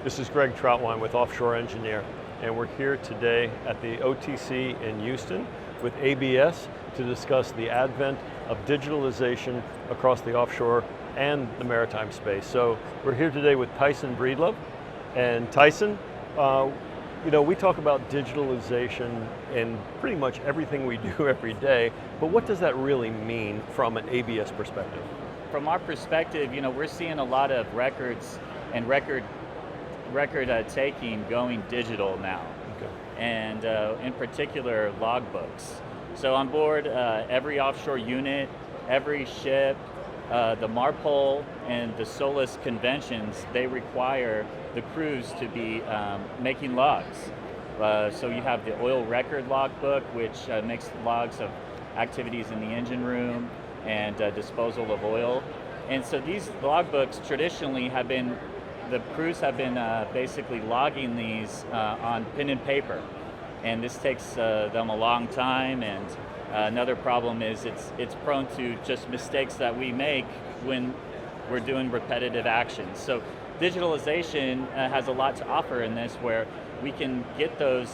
This is Greg Troutwine with Offshore Engineer, and we're here today at the OTC in Houston with ABS to discuss the advent of digitalization across the offshore and the maritime space. So we're here today with Tyson Breedlove. And Tyson, we talk about digitalization in pretty much everything we do every day, but what does that really mean from an ABS perspective? From our perspective, we're seeing a lot of records and record taking going digital now. Okay. And in particular, logbooks. So on board every offshore unit, every ship, the MARPOL and the SOLAS conventions, they require the crews to be making logs. So you have the oil record logbook, which makes logs of activities in the engine room and disposal of oil. And so these logbooks traditionally have been, the crews have been basically logging these on pen and paper. And this takes them a long time, and another problem is it's prone to just mistakes that we make when we're doing repetitive actions. So digitalization has a lot to offer in this, where we can get those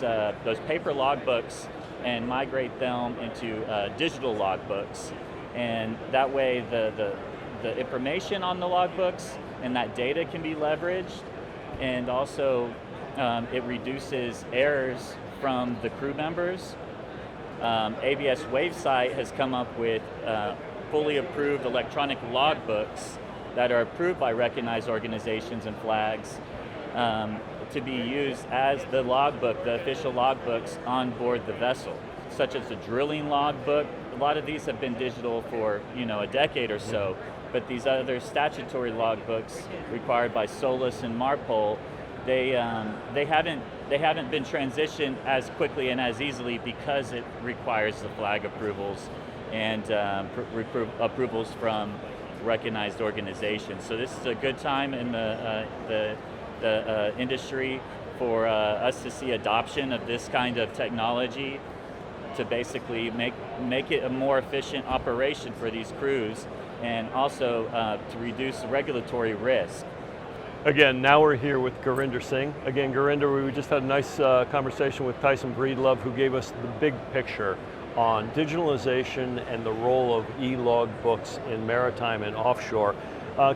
paper logbooks and migrate them into digital logbooks, and that way the information on the logbooks and that data can be leveraged, and also it reduces errors from the crew members. ABS Wavesight has come up with fully approved electronic logbooks that are approved by recognized organizations and flags to be used as the logbook, the official logbooks on board the vessel, such as the drilling logbook. A lot of these have been digital for a decade or so, but these other statutory logbooks required by SOLAS and MARPOL, they haven't been transitioned as quickly and as easily because it requires the flag approvals and approvals from recognized organizations. So this is a good time in the industry for us to see adoption of this kind of technology to basically make it a more efficient operation for these crews, and also to reduce regulatory risk. Again, now we're here with Gurinder Singh. Again, Gurinder, we just had a nice conversation with Tyson Breedlove, who gave us the big picture on digitalization and the role of eLog books in maritime and offshore.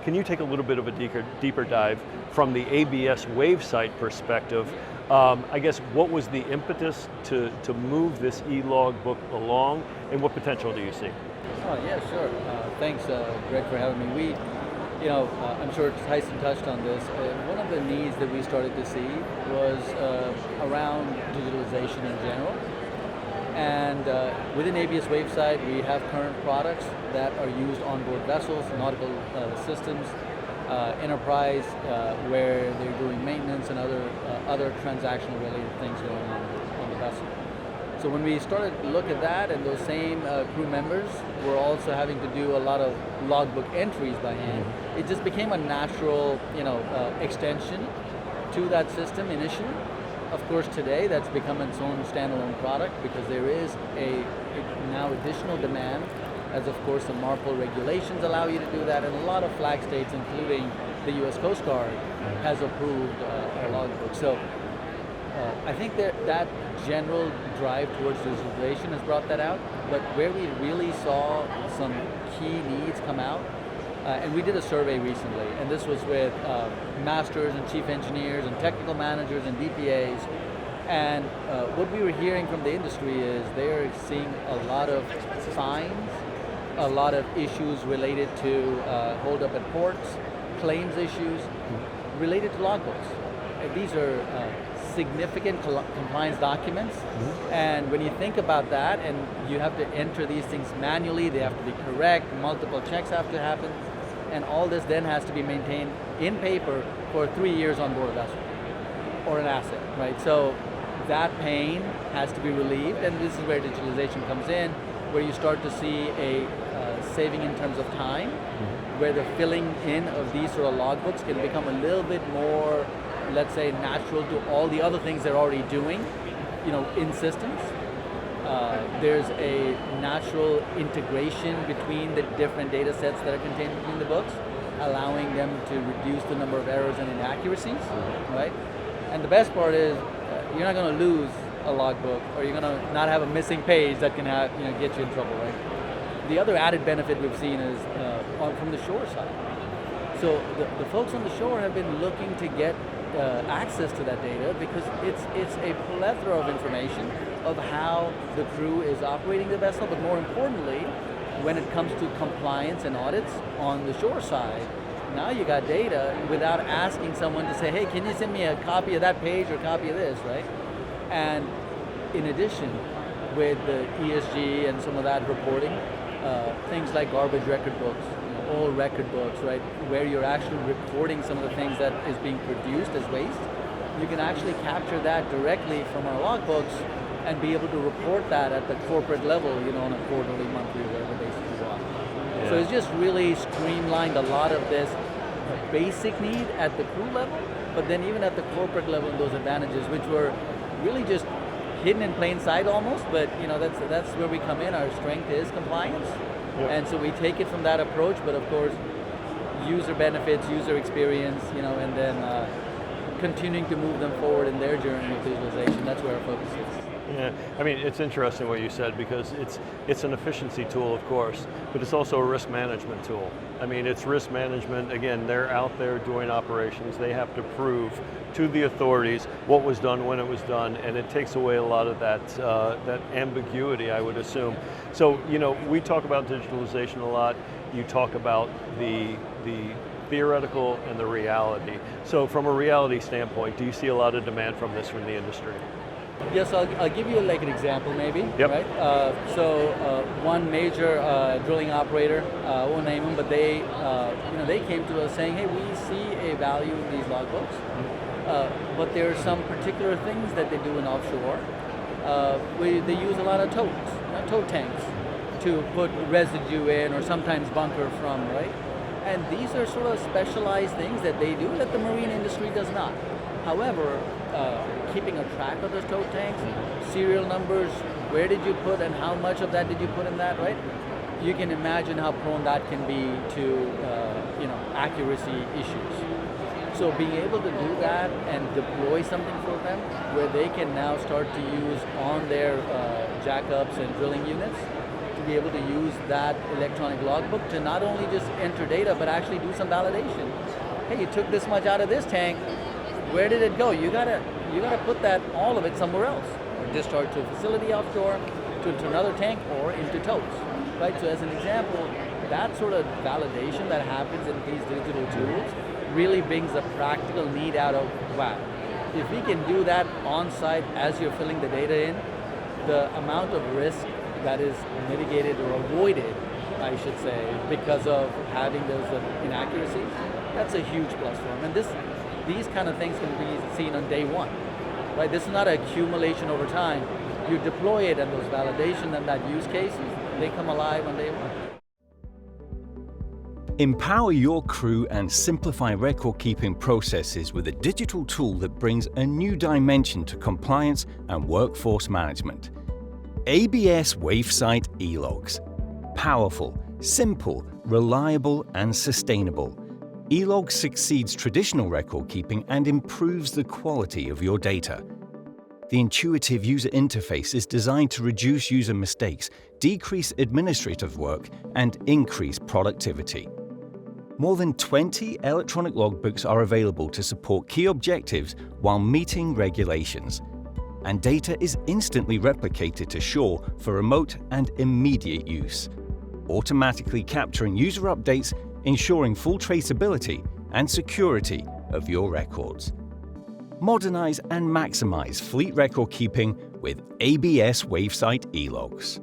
Can you take a little bit of a deeper dive from the ABS Wavesight perspective? I guess, what was the impetus to move this eLog book along, and what potential do you see? Oh yeah, sure. Thanks, Greg, for having me. I'm sure Tyson touched on this. One of the needs that we started to see was around digitalization in general. And within ABS Wavesight, we have current products that are used on board vessels, nautical systems, enterprise, where they're doing maintenance and other transactional related things going on the vessel. So when we started to look at that, and those same crew members were also having to do a lot of logbook entries by hand, it just became a natural, extension to that system initially. Of course, today that's become its own standalone product, because there is a now additional demand, as of course the MARPOL regulations allow you to do that, and a lot of flag states, including the U.S. Coast Guard, has approved a logbook. So I think that general drive towards digitalization has brought that out, but where we really saw some key needs come out, and we did a survey recently, and this was with masters and chief engineers and technical managers and DPAs, and what we were hearing from the industry is they're seeing a lot of fines, a lot of issues related to hold up at ports, claims issues related to logbooks. And these are significant compliance documents, and when you think about that, and you have to enter these things manually, they have to be correct, multiple checks have to happen, and all this then has to be maintained in paper for 3 years on board a vessel or an asset, right? So that pain has to be relieved, and this is where digitalization comes in, where you start to see a saving in terms of time, where the filling in of these sort of logbooks can become a little bit more, let's say, natural to all the other things they're already doing, in systems. There's a natural integration between the different data sets that are contained between the books. allowing them to reduce the number of errors and inaccuracies, right? And the best part is you're not going to lose a logbook, or you're going to not have a missing page that can have, get you in trouble, right? The other added benefit we've seen is from the shore side. So the folks on the shore have been looking to get access to that data because it's a plethora of information of how the crew is operating the vessel, but more importantly, when it comes to compliance and audits on the shore side, now you got data without asking someone to say, hey, can you send me a copy of that page or a copy of this, right? And in addition, with the ESG and some of that reporting, things like garbage record books, all record books, right, where you're actually reporting some of the things that is being produced as waste, you can actually capture that directly from our logbooks and be able to report that at the corporate level, on a quarterly, monthly, whatever basis you want. Yeah. So it's just really streamlined a lot of this basic need at the crew level, but then even at the corporate level, those advantages, which were really just hidden in plain sight almost, but that's where we come in. Our strength is compliance. Yep. And so we take it from that approach, but of course, user benefits, user experience, and then continuing to move them forward in their journey of visualization. That's where our focus is. Yeah, I mean, it's interesting what you said because it's an efficiency tool, of course, but it's also a risk management tool. I mean, it's risk management. Again, they're out there doing operations. They have to prove to the authorities what was done, when it was done, and it takes away a lot of that ambiguity, I would assume. So, we talk about digitalization a lot. You talk about the theoretical and the reality. So from a reality standpoint, do you see a lot of demand from this from the industry? Yes, I'll give you like an example maybe, yep. Right? One major drilling operator, I won't name them, but they came to us saying, hey, we see a value in these logbooks, but there are some particular things that they do in offshore. They use a lot of tote tanks to put residue in or sometimes bunker from, right? And these are sort of specialized things that they do that the marine industry does not. However, keeping a track of those tote tanks, serial numbers, where did you put and how much of that did you put in that, right? You can imagine how prone that can be to accuracy issues. So being able to do that and deploy something for them where they can now start to use on their jackups and drilling units to be able to use that electronic logbook to not only just enter data but actually do some validation. Hey, you took this much out of this tank. Where did it go? You gotta put that, all of it, somewhere else, or discharge to a facility offshore, to another tank, or into totes, right? So as an example, that sort of validation that happens in these digital tools really brings a practical need out of, wow, if we can do that on site as you're filling the data in, the amount of risk that is mitigated or avoided, I should say, because of having those inaccuracies, that's a huge plus for them. And these kind of things can be seen on day one, right? This is not an accumulation over time. You deploy it and those validation and that use cases, they come alive on day one. Empower your crew and simplify record-keeping processes with a digital tool that brings a new dimension to compliance and workforce management. ABS Wavesight eLogs. Powerful, simple, reliable, and sustainable. eLog succeeds traditional record-keeping and improves the quality of your data. The intuitive user interface is designed to reduce user mistakes, decrease administrative work, and increase productivity. More than 20 electronic logbooks are available to support key objectives while meeting regulations. And data is instantly replicated to shore for remote and immediate use, automatically capturing user updates, ensuring full traceability and security of your records. Modernize and maximize fleet record keeping with ABS Wavesight eLogs.